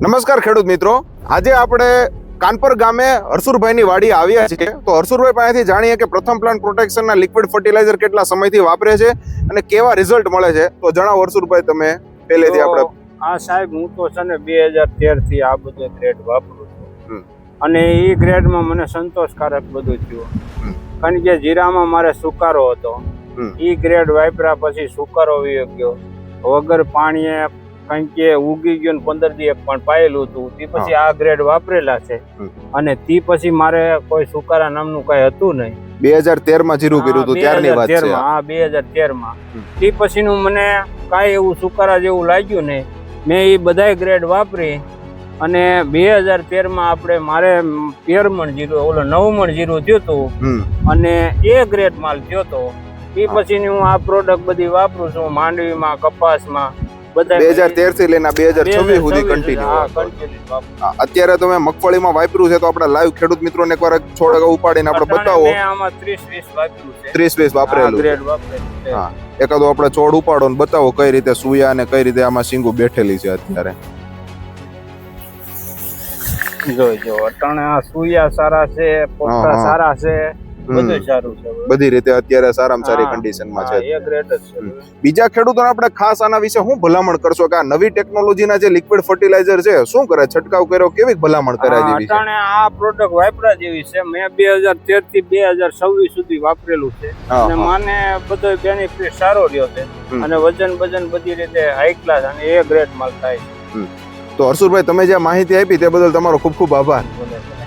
નમસ્કાર ખેડૂત મિત્રો, આજે આપણે કાનપર ગામે હરસુરભાઈની વાડી આવ્યા છીએ. તો હરસુરભાઈ પાસેથી જાણીએ કે પ્રથમ પ્લાન્ટ પ્રોટેક્શનના લિક્વિડ ફર્ટિલાઇઝર કેટલા સમયથી વાપરે છે અને કેવા રિઝલ્ટ મળે છે. તો જણાવો હરસુરભાઈ, તમે પહેલેથી આપણે. આ સાહેબ હું તો છે ને 2013 થી આ બધો ગ્રેડ વાપરું છું અને એ ગ્રેડમાં મને સંતોષકારક બધું થયું. કારણ કે જીરામાં મારે સુકારો હતો, એ ગ્રેડ વાપર્યા પછી સુકારો વયો ગયો, વગર પાણીએ કારણ કે ઉગી ગયો ને 15 દિવસ પણ પાયેલું હતું. તે પછી આ ગ્રેડ વાપરેલા છે અને તે પછી મારે કોઈ સુકારા નામનું કઈ હતું નહીં. 2013 માં જીરું કર્યું હતું ત્યારની વાત છે. હા, 2013 માં. તે પછીનું મને કાંઈ એવું સુકારા જેવું લાગ્યું નહીં. મેં એ બધા ગ્રેડ વાપરી અને 2013 માં આપણે મારે 13 મણ જીરું, ઓલો 9 મણ જીરું થયું હતું અને એ ગ્રેડ માલ થયો હતો. એ પછીની હું આ પ્રોડક્ટ બધી વાપરું છું, માંડવીમાં, કપાસમાં. 2013 થી લઈને 2026 સુધી કન્ટિન્યુ. અત્યારે તમે મગફળીમાં વાપર્યું છે, તો આપણે લાઈવ ખેડૂત મિત્રોને એકવાર છોડ ઉપાડીને આપણે બતાવો. આમાં 30-20 વાપર્યું છે. 30-20 વાપરેલું. ગ્રેડ વાપરેલું છે. હા, એકાદો આપણે છોડ ઉપાડો ને બતાવો કઈ રીતે સુયા અને કઈ રીતે આમાં સિંગુ બેઠેલી છે અત્યારે. જો અટાણે આ સુયા સારા છે, પોપટા સારા છે, બધું સારું છે. બધી રીતે અત્યારે સારામાં સારી કન્ડિશનમાં છે. એ ગ્રેડ જ છે. બીજા ખેડૂતોને આપણે ખાસ આના વિશે શું ભલામણ કરશો કે આ નવી ટેકનોલોજીના જે લિક્વિડ ફર્ટિલાઇઝર છે, શું કરે, છંટકાવ કર્યો, કેવી ભલામણ કરે જેવી છે? અટાણે આ પ્રોડક્ટ વાપરા જેવી છે. મેં 2013 થી 2026 સુધી વાપરેલું છે અને મને બધો બેનિફિટ સારો રહ્યો છે અને વજન બધી રીતે હાઈ ક્લાસ અને એ ગ્રેડ માલ થાય છે. તો હરસુરભાઈ, તમે જે માહિતી આપી તે બદલ તમારો ખૂબ ખૂબ આભાર.